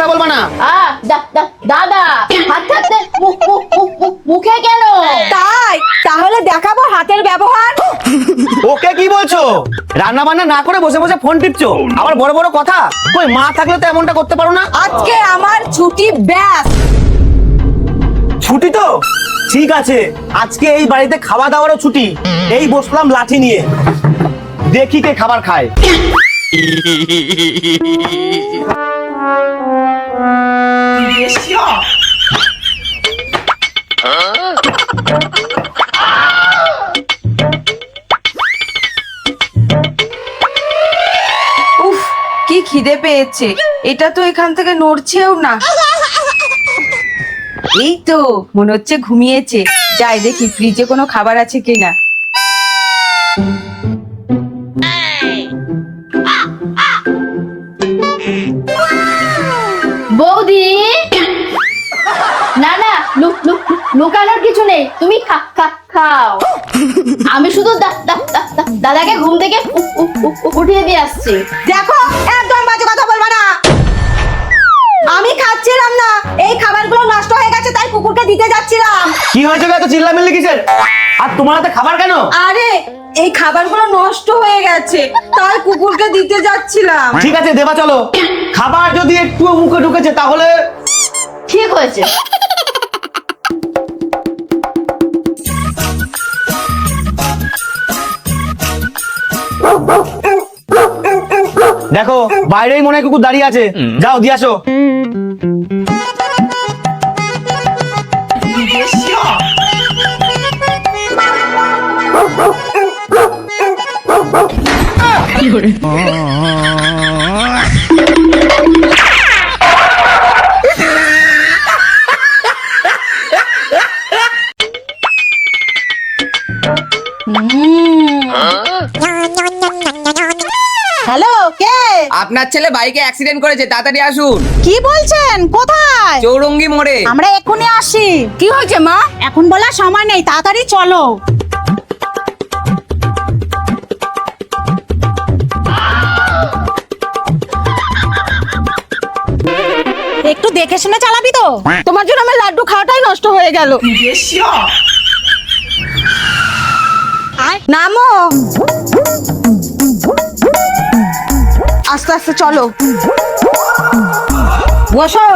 কথা বলবা না। দাদা হাত থাকতে মুখে কেন? তাই তাহলে দেখাবো হাতের ব্যবহার। ওকে কি বলছো? রান্না বান্না না করে বসে বসে ফোন টিপছো, আবার বড় বড় কথা। কই মা থাকলে তো এমনটা করতে পারো না। আজকে আমার ছুটি, ব্যাস। ছুটি তো ঠিক আছে, আজকে এই বাড়িতে খাওয়া দাওয়ারও ছুটি। এই বসলাম লাঠি নিয়ে, দেখি কে খাবার খায়। উফ, কি খিদে পেয়েছে। এটা তো এখান থেকে নড়ছেও না। এই তো মনে হচ্ছে ঘুমিয়েছে। যাই দেখি ফ্রিজে কোনো খাবার আছে কিনা। বৌদি, না না লুকানোর কিছু নেই, তুমি খাও। আমি শুধু দাদাকে ঘুম থেকে উঠিয়ে দিয়ে আসছি। দেখো, একদম বাজে কথা বলবা না। আমি খাচ্ছিলাম না, এই খাবারগুলো নষ্ট হয়ে গেছে তাই কুকুরকে দিতে যাচ্ছিলাম। কি হয়েছে এত চিল্লামিল্লি কিসের? আর তোমার হাতে খাবার কেন? আরে এই খাবারগুলো নষ্ট হয়ে গেছে তাই কুকুরকে দিতে যাচ্ছিলাম। ঠিক আছে দেবা, চলো। খাবার যদি একটু মুখে ঢুকেছে তাহলে ঠিক হয়েছে। দেখো বাইরেই মনে হয় কুকুর দাঁড়িয়ে আছে, যাও দিয়ে আসো। হ্যালো, কে? আপনার ছেলে বাইকে অ্যাক্সিডেন্ট করেছে, তাড়াতাড়ি আসুন। কি বলছেন? কোথায়? চৌরঙ্গি মোড়ে। আমরা এক্ষুনি আসি। কি হয়েছে মা? এখন বলার সময় নেই, তাড়াতাড়ি চলো। একটু দেখে শুনে চালাবি তো? তোমার জন্য আমার লাড্ডু খাওয়াটাই নষ্ট হয়ে গেল। নামো, আস্তে আস্তে চলো। বসো।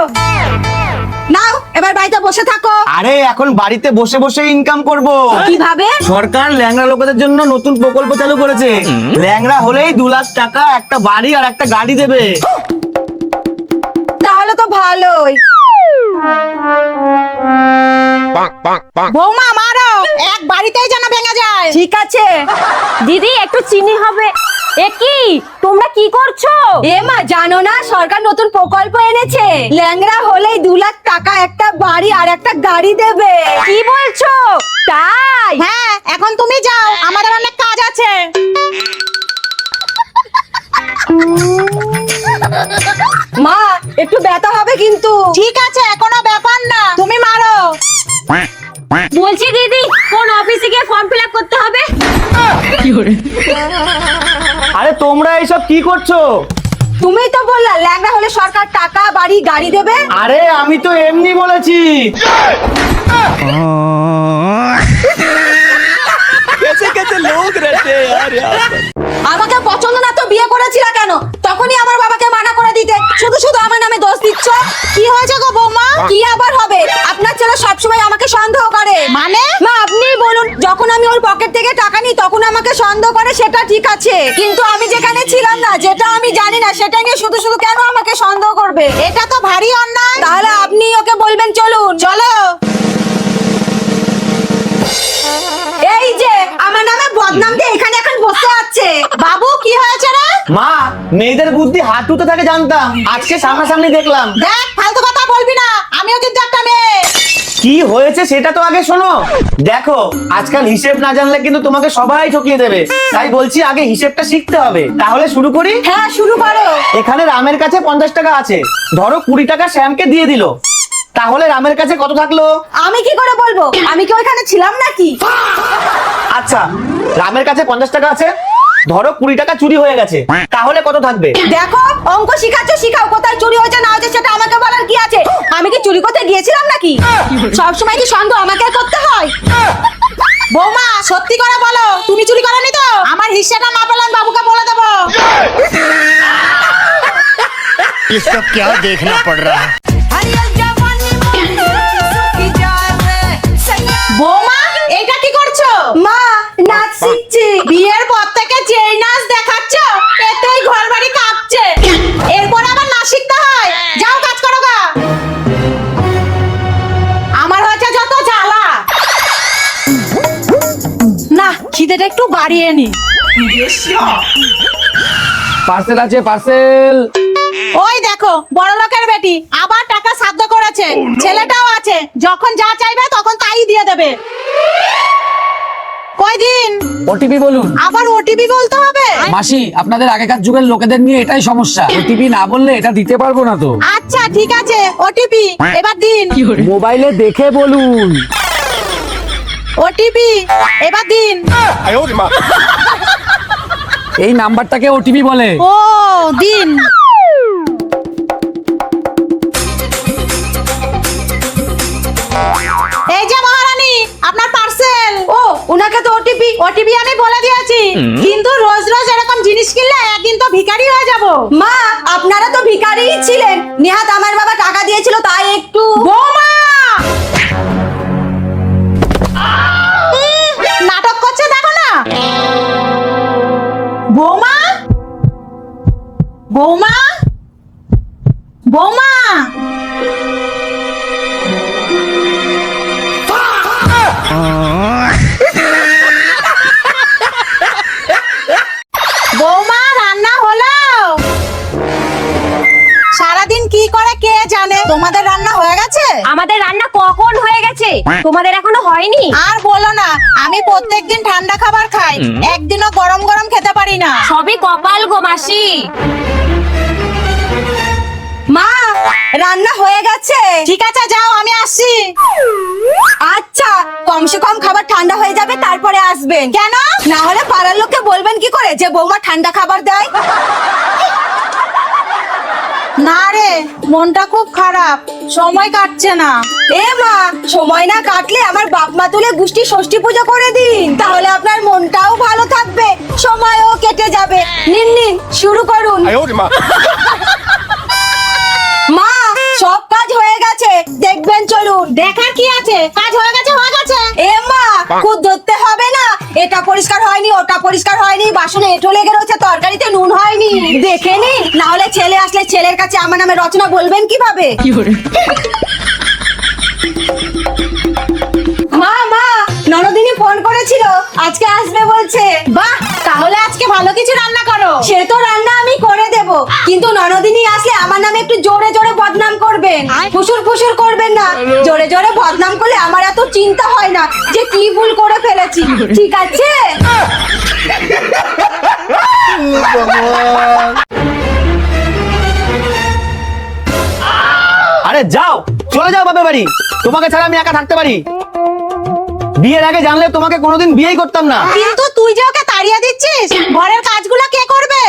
নাও এবার বাড়িতে বসে থাকো। আরে এখন বাড়িতে বসে বসে ইনকাম করব। কিভাবে? সরকার ল্যাংড়া লোকেদের জন্য নতুন প্রকল্প চালু করেছে। ল্যাংড়া হলেই 2 লাখ টাকা, একটা বাড়ি আর একটা গাড়ি দেবে। তাহলে তো ভালোই। বৌমা মারো, এক বাড়িতেই যেন ভেঙে যায়। ঠিক আছে দিদি, একটু চিনি হবে। এ কি তোমরা কি করছো? এ মা, জানো না সরকার নতুন প্রকল্প এনেছে? ল্যাংড়া হলেই 2 লাখ টাকা, একটা বাড়ি আর একটা গাড়ি দেবে। কি বলছো? তাই? হ্যাঁ, এখন তুমি যাও, আমাদের অনেক কাজ আছে। মা, একটু ব্যথা হবে কিন্তু। ঠিক আছে, কোনো ব্যাপার না, তুমি মারো। বলছি দিদি, কোন অফিসে গিয়ে ফর্ম ফিল আপ করতে হবে? আরে তোমরা এইসব কি করছো? তুমি তো বললা ল্যাংড়া হলে সরকার টাকা, বাড়ি, গাড়ি দেবে। আরে আমি তো এমনি বলেছি। আমাকে পছন্দ না তো বিয়ে করেছিলা কেন? তখনই আমার বাবাকে মানা করে দিতে। শুধু শুধু আমার নামে দোষ দিচ্ছ। কি হয়েছে গো বৌমা? কি আবার হবে? আপনার ছেলে সবসময় আমাকে সন্দেহ করে। মানে মা, আপনিই বলুন। যখন আমি ওর পকেট থেকে টাকা নিই তখন আমাকে সন্দেহ করে, সেটা ঠিক আছে, কিন্তু আমি যেখানে ছিলাম না, যেটা আমি জানি না, সেটা নিয়ে শুধু শুধু কেন আমাকে সন্দেহ করবে? এটা তো ভারী অন্যায়। তাহলে আপনি ওকে বলবেন চলুন। চলো। এই যে আমার নামে বদনাম দিয়ে এখানে এখন বসে আছে। বাবু, কি হয়েছে রে? মা, মেয়েদের বুদ্ধি হাঁটুতে থাকে জানতাম, আজকে সামনাসামনি দেখলাম। দেখ, ফালতু কথা বলবি না, আমিও কিন্তু একটা মেয়ে। কি হয়েছে সেটা তো আগে শোনো। দেখো আজকাল হিসেব না জানলে কিন্তু তোমাকে সবাই ঠকিয়ে দেবে, তাই বলছি আগে হিসেবটা শিখতে হবে। তাহলে শুরু করি? হ্যাঁ, শুরু করো। এখানে রামের কাছে 50 টাকা আছে, ধরো 20 টাকা শ্যামকে দিয়ে দিল, তাহলে রামের কাছে কত থাকলো? আমি কি করে বলবো? আমি কি ওইখানে ছিলাম নাকি? আচ্ছা, রামের কাছে 50 টাকা আছে, ধরো 20 টাকা চুরি হয়ে গেছে, তাহলে কত থাকবে? দেখো অঙ্ক শিখাচ্ছ শিখাও, কোথায় চুরি হয়েছে না হয়েছে সেটা আমাকে বলার কি আছে? আমি কি চুরি করতে গিয়েছিলাম নাকি? সব সময় কি সন্দেহ আমাকে করতে হয়? বৌমা সত্যি করে বলো, তুমি চুরি করনি তো? আমার হিস্সাটা না পেলাম বাবুকে বলে দেবো। ये सब क्या देखना पड़ रहा है। বৌমা এটা কি করছো? মা নাচ শিখছি। বিয়ের পর থেকে যেই নাচ দেখাচ্ছ এতেই ঘর বাড়ি কাঁপছে, এরপর আবার নাচ শিখতে হয়? যাও কাজ করো গা। আমার হচ্ছে যত জ্বালা। না খিদেটা একটু বাড়িয়ে নি। পার্সেল আছে, পার্সেল। ওই দেখো বড় লোকের বেটি আবার টাকা সাধ্য করেছে। ছেলেটাও আছে, যখন যা চাইবে তখন তাই দিয়ে দেবে। কয়দিন ওটিপি বলুন। আবার ওটিপি বলতে হবে? মাসি, আপনাদের আগেকার যুগের লোকেদের নিয়ে এটাই সমস্যা, ওটিপি না বললে এটা দিতে পারবো না তো। আচ্ছা ঠিক আছে, ওটিপি এবার দিন। মোবাইলে দেখে বলুন। ওটিপি এবার দিন। এই নাম্বারটাকে ওটিপি বলে। ও দিন। এই যে মহারানী আপনার পার্সেল। ও উনাকে তো ওটিপি আমি বলে দিয়েছি, কিন্তু রোজ রোজ এরকম জিনিস কিনলে একদিন তো ভিখারি হয়ে যাব। মা আপনারা তো ভিখারিই ছিলেন, নেহাত আমার বাবা টাকা দিয়েছিল তাই একটু। বৌমা নাটক করছে দেখো না। বৌমা বৌমা বৌমা বৌমা রান্না হলো? সারাদিন কি করে কে জানে। তোমাদের রান্না হয়ে গেছে? আমাদের রান্না কখন হয়ে গেছে, তোমাদের এখনো হয়নি? আর বলো না, আমি প্রত্যেকদিন ঠান্ডা খাবার খাই, একদিনও গরম গরম খেতে পারি না। সবই কপাল গো মাসি। মা রান্না হয়ে গেছে। ঠিক আছে যাও, আমি আসছি। আচ্ছা কমসে কম খাবার ঠান্ডা হয়ে যাবে তারপরে আসবেন। কেন? না হলে পাড়ার লোককে বলবেন কি করে যে বৌমা ঠান্ডা খাবার দেয়? না রে, মনটা খুব খারাপ, সময় কাটছে না। এ মা, সময় না কাটলে আমার বাপ মা তুলে গুষ্টি ষষ্ঠী পুজো করে দিন, তাহলে আপনার মনটাও ভালো থাকবে, সময়ও কেটে যাবে। নিন নিন শুরু করুন। মা সব কাজ হয়ে গেছে, দেখবেন চলুন। দেখার কি আছে, কাজ হয়ে গেছে হয়ে গেছে। এ মা খুদ ধরতে হবে না, এটা পরিষ্কার হয়নি ওটা পরিষ্কার হয়নি, বাসনে এঁটো লেগে রয়েছে, তরকারিতে নুন হয়নি, দেখে নিন, না হলে ছেলে আসলে ছেলের কাছে আমার নামে রচনা বলবেন কিভাবে? মা মা ননদিনী ফোন করেছিল, আজকে আসবে বলছে। বাহ, তাহলে আজকে ভালো কিছু রান্না করো। সে তো রান্না আমি করে দেব, কিন্তু ননদিনী আসলে আমার নামে একটু জোরে জোরে বদনাম করবেন, ফুসুর ফুসুর করবেন না। জোরে জোরে বদনাম করলে আমার এত চিন্তা হয় না যে কি ভুল করে ফেলেছি, ঠিক আছে? আরে যাও, চলে যাও বাপের বাড়ি, তোমাকে ছাড়া আমি একা থাকতে পারি। বিয়ের আগে জানলে তোমাকে কোনোদিন বিয়েই করতাম না। কিন্তু তুই যে ওকে তাড়িয়ে দিচ্ছিস, ঘরের কাজগুলো কে করবে?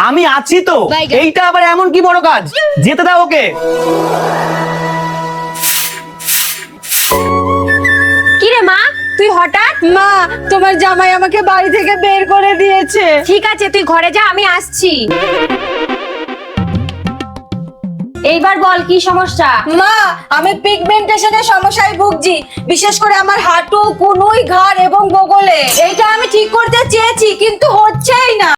আমি আছি তো, এইটা আবার এমন কি বড় কাজ, যেতে দাও ওকে। কি রে মা, তুই হঠাৎ? মা তোমার জামাই আমাকে বাড়ি থেকে বের করে দিয়েছে। ঠিক আছে তুই ঘরে যা, আমি আসছি। এইবার বল কি সমস্যা? মা আমি পিগমেন্টেশনের সমস্যায় ভুগছি, বিশেষ করে আমার হাঁটু, কনুই, ঘাড় এবং বগলে। এইটা আমি ঠিক করতে চেয়েছি কিন্তু হচ্ছেই না।